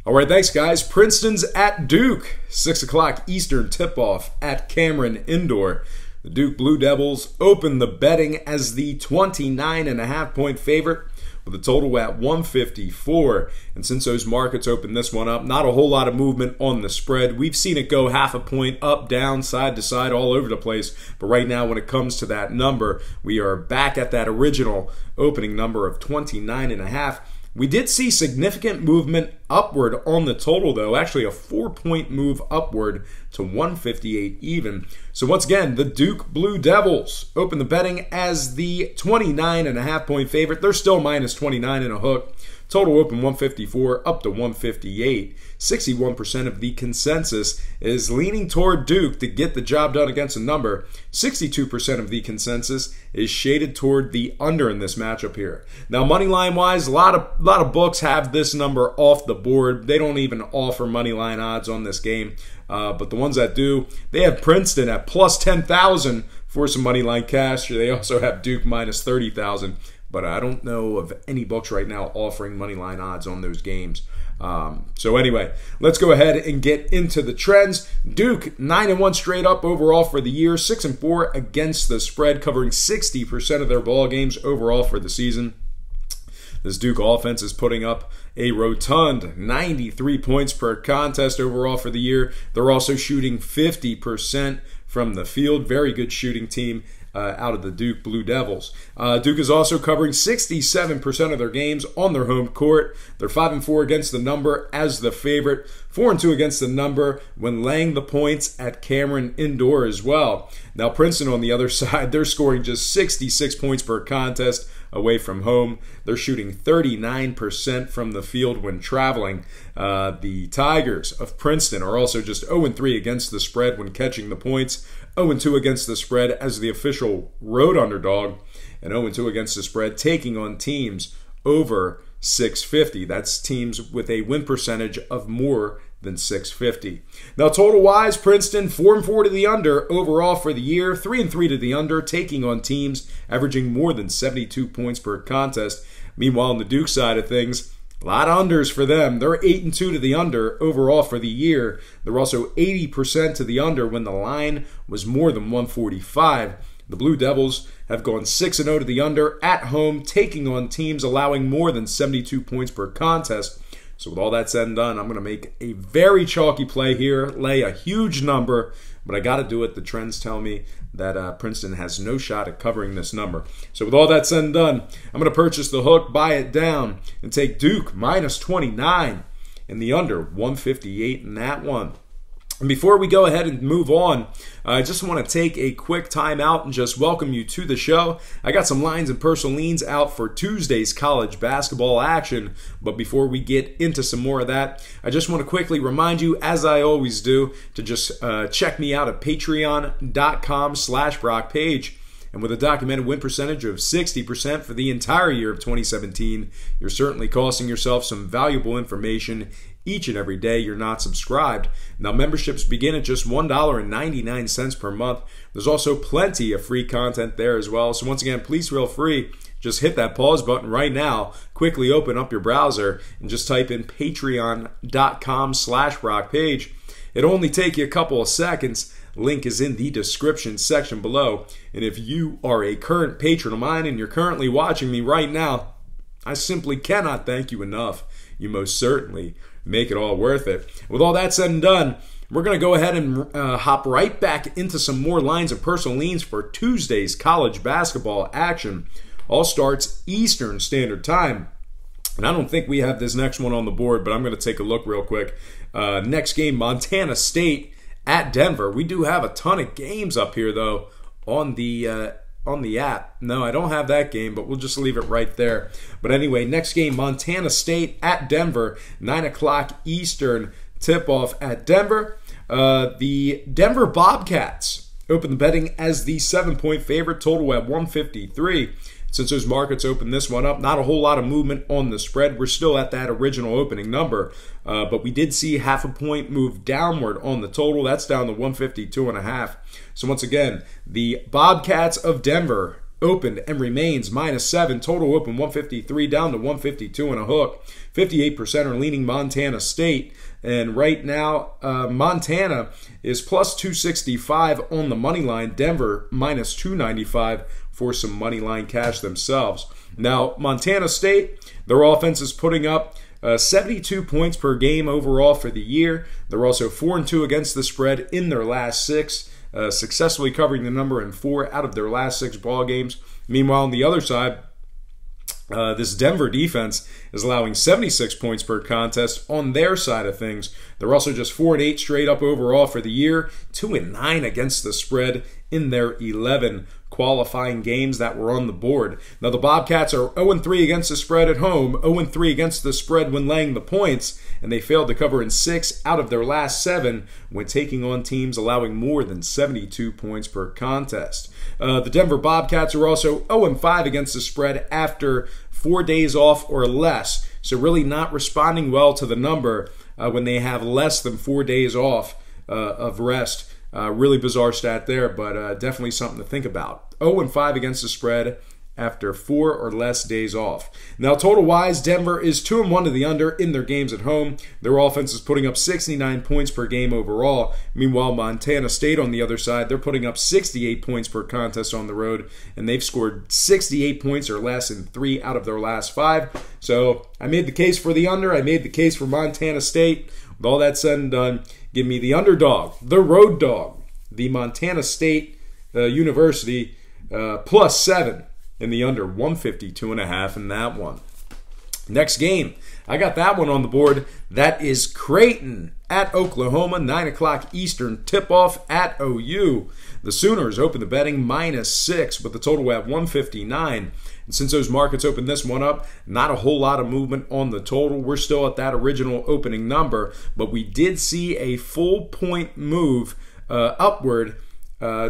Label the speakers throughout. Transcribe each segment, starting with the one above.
Speaker 1: All right, thanks, guys. Princeton's at Duke. 6 o'clock Eastern tip-off at Cameron Indoor. The Duke Blue Devils open the betting as the 29.5-point favorite with a total at 154. And since those markets opened this one up, not a whole lot of movement on the spread. We've seen it go half a point up, down, side to side, all over the place. But right now, when it comes to that number, we are back at that original opening number of 29.5. We did see significant movement upward on the total, though. Actually, a 4-point move upward to 158 even. So once again, the Duke Blue Devils open the betting as the 29.5-point favorite. They're still minus 29 in a hook. Total open 154 up to 158. 61% of the consensus is leaning toward Duke to get the job done against a number. 62% of the consensus is shaded toward the under in this matchup here. Now, money line wise, a lot of books have this number off the board. They don't even offer money line odds on this game. But the ones that do, they have Princeton at plus 10,000 for some money line cash. They also have Duke minus 30,000. But I don't know of any books right now offering money line odds on those games. So anyway, let's go ahead and get into the trends. Duke 9-1 straight up overall for the year, 6-4 against the spread, covering 60% of their ball games overall for the season. This Duke offense is putting up a rotund 93 points per contest overall for the year. They're also shooting 50% from the field. Very good shooting team out of the Duke Blue Devils. Duke is also covering 67% of their games on their home court. They're 5-4 against the number as the favorite, 4-2 against the number when laying the points at Cameron Indoor as well. Now Princeton on the other side, they're scoring just 66 points per contest away from home. They're shooting 39% from the field when traveling. The Tigers of Princeton are also just 0-3 against the spread when catching the points, 0-2 against the spread as the official road underdog, and 0-2 against the spread taking on teams over 650. That's teams with a win percentage of more than 650. Now, total-wise, Princeton 4-4 to the under overall for the year, 3-3 to the under, taking on teams averaging more than 72 points per contest. Meanwhile, on the Duke side of things, a lot of unders for them. They're 8-2 to the under overall for the year. They're also 80% to the under when the line was more than 145. The Blue Devils have gone 6-0 to the under at home, taking on teams allowing more than 72 points per contest. So with all that said and done, I'm going to make a very chalky play here, lay a huge number, but I got to do it. The trends tell me that Princeton has no shot at covering this number. So with all that said and done, I'm going to purchase the hook, buy it down, and take Duke minus 29 and the under 158 in that one. And before we go ahead and move on, I just want to take a quick time out and just welcome you to the show. I got some lines and personal leans out for Tuesday's college basketball action. But before we get into some more of that, I just want to quickly remind you, as I always do, to just check me out at patreon.com/BrockPage. And with a documented win percentage of 60% for the entire year of 2017, you're certainly costing yourself some valuable information each and every day you're not subscribed. Now, memberships begin at just $1.99 per month. There's also plenty of free content there as well. So once again, please feel free. Just hit that pause button right now. Quickly open up your browser and just type in patreon.com/BrockPage. It'll only take you a couple of seconds. Link is in the description section below. And if you are a current patron of mine and you're currently watching me right now, I simply cannot thank you enough. You most certainly make it all worth it. With all that said and done, we're going to go ahead and hop right back into some more lines of personal leans for Tuesday's college basketball action. All starts Eastern Standard Time. And I don't think we have this next one on the board, but I'm going to take a look real quick. Next game, Montana State at Denver. We do have a ton of games up here, though, on the app. No, I don't have that game, but we'll just leave it right there. But anyway, next game, Montana State at Denver, 9 o'clock Eastern tip-off at Denver. The Denver Bobcats open the betting as the 7-point favorite, total at 153. Since those markets opened this one up, not a whole lot of movement on the spread. We're still at that original opening number, but we did see half a point move downward on the total. That's down to 152.5. So once again, the Bobcats of Denver opened and remains -7. Total open 153 down to 152 and a hook. 58% are leaning Montana State. And right now, Montana is +265 on the money line. Denver -295 for some money line cash themselves. Now, Montana State, their offense is putting up 72 points per game overall for the year. They're also 4-2 against the spread in their last 6, successfully covering the number in 4 out of their last 6 ball games. Meanwhile, on the other side, this Denver defense is allowing 76 points per contest on their side of things. They're also just 4-8 straight up overall for the year, 2-9 against the spread in their 11 qualifying games that were on the board. Now the Bobcats are 0-3 against the spread at home, 0-3 against the spread when laying the points, and they failed to cover in 6 out of their last 7 when taking on teams allowing more than 72 points per contest. The Denver Bobcats are also 0-5 against the spread after 4 days off or less, so really not responding well to the number when they have less than 4 days off of rest. Really bizarre stat there, but definitely something to think about. 0-5 against the spread after 4 or less days off. Now, total-wise, Denver is 2-1 to the under in their games at home. Their offense is putting up 69 points per game overall. Meanwhile, Montana State on the other side, they're putting up 68 points per contest on the road, and they've scored 68 points or less in 3 out of their last 5. So I made the case for the under. I made the case for Montana State. With all that said and done, give me the underdog, the road dog, the Montana State University +7 in the under 152.5 in that one. Next game, I got that one on the board. That is Creighton at Oklahoma, 9 o'clock Eastern tip-off at OU. The Sooners open the betting -6 with the total at 159. And since those markets opened this one up, not a whole lot of movement on the total. We're still at that original opening number, but we did see a full point move upward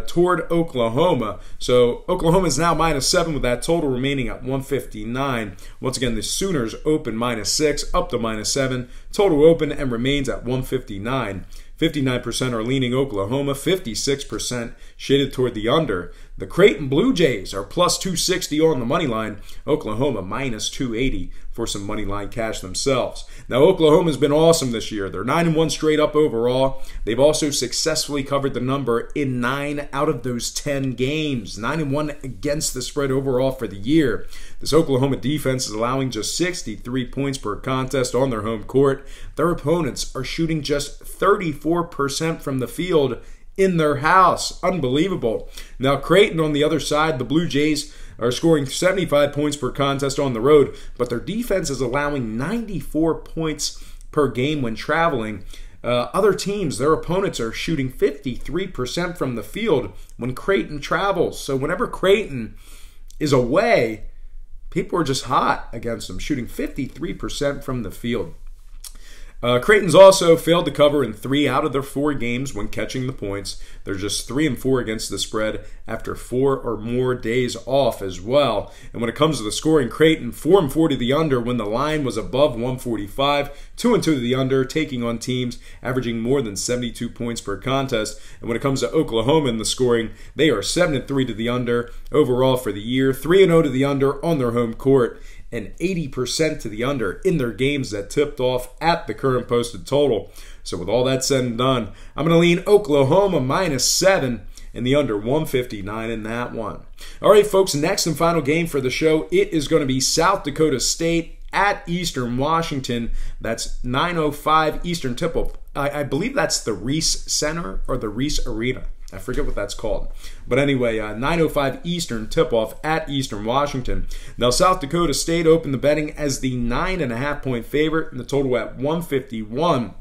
Speaker 1: toward Oklahoma. So Oklahoma is now -7 with that total remaining at 159. Once again, the Sooners open -6 up to -7. Total open and remains at 159. 59% are leaning Oklahoma, 56% shaded toward the under. The Creighton Blue Jays are +260 on the money line. Oklahoma -280 for some money line cash themselves. Now, Oklahoma's been awesome this year. They're 9-1 straight up overall. They've also successfully covered the number in 9 out of those 10 games. 9-1 against the spread overall for the year. This Oklahoma defense is allowing just 63 points per contest on their home court. Their opponents are shooting just 34% from the field in their house. Unbelievable. Now, Creighton on the other side, the Blue Jays are scoring 75 points per contest on the road, but their defense is allowing 94 points per game when traveling. Other teams, their opponents are shooting 53% from the field when Creighton travels. So whenever Creighton is away, people are just hot against them, shooting 53% from the field. Creighton's also failed to cover in 3 out of their 4 games when catching the points. They're just 3-4 against the spread after 4 or more days off as well. And when it comes to the scoring, Creighton 4-4 to the under when the line was above 145, 2-2 to the under, taking on teams averaging more than 72 points per contest. And when it comes to Oklahoma in the scoring, they are 7-3 to the under overall for the year, 3-0 to the under on their home court, and 80% to the under in their games that tipped off at the current posted total. So with all that said and done, I'm going to lean Oklahoma -7 and the under 159 in that one. All right, folks, next and final game for the show, it is going to be South Dakota State at Eastern Washington. That's 9:05 Eastern tip-off. I believe that's the Reese Center or the Reese Arena. I forget what that's called. But anyway, 9:05 Eastern tip-off at Eastern Washington. Now, South Dakota State opened the betting as the 9.5-point favorite, and the total at 151.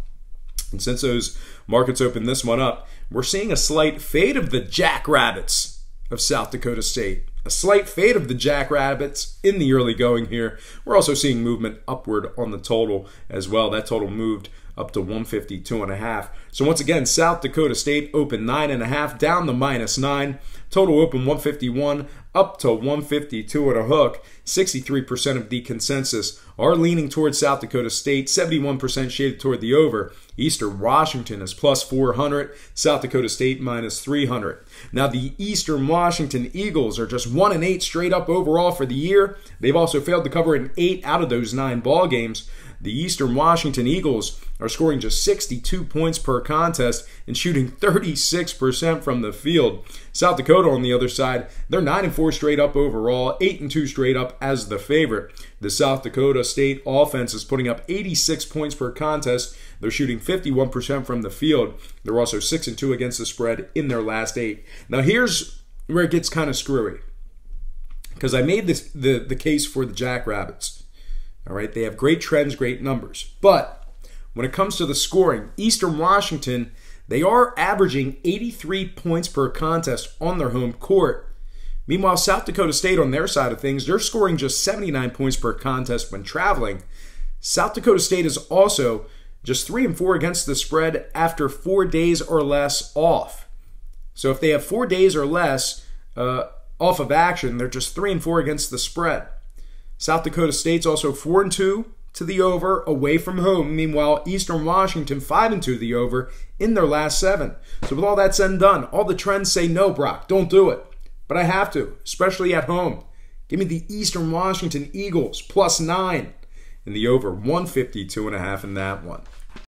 Speaker 1: And since those markets opened this one up, we're seeing a slight fade of the Jackrabbits of South Dakota State. A slight fade of the Jackrabbits in the early going here. We're also seeing movement upward on the total as well. That total moved up to 152.5. So once again, South Dakota State open 9.5, down to -9. Total open 151, up to 152 at a hook. 63% of the consensus are leaning towards South Dakota State, 71% shaded toward the over. Eastern Washington is plus 400, South Dakota State minus 300. Now the Eastern Washington Eagles are just 1-8 straight up overall for the year. They've also failed to cover in 8 out of those 9 ball games. The Eastern Washington Eagles are scoring just 62 points per contest and shooting 36% from the field. South Dakota, on the other side, they're 9-4 straight up overall, 8-2 straight up as the favorite. The South Dakota State offense is putting up 86 points per contest. They're shooting 51% from the field. They're also 6-2 against the spread in their last 8. Now here's where it gets kind of screwy, because I made this the case for the Jackrabbits. All right, they have great trends, great numbers. But when it comes to the scoring, Eastern Washington, they are averaging 83 points per contest on their home court. Meanwhile, South Dakota State, on their side of things, they're scoring just 79 points per contest when traveling. South Dakota State is also just 3-4 against the spread after 4 days or less off. So if they have 4 days or less off of action, they're just 3-4 against the spread. South Dakota State's also 4-2 to the over away from home. Meanwhile, Eastern Washington 5-2 to the over in their last 7. So with all that said and done, all the trends say no, Brock, don't do it. But I have to, especially at home. Give me the Eastern Washington Eagles plus 9 in the over 152.5 in that one.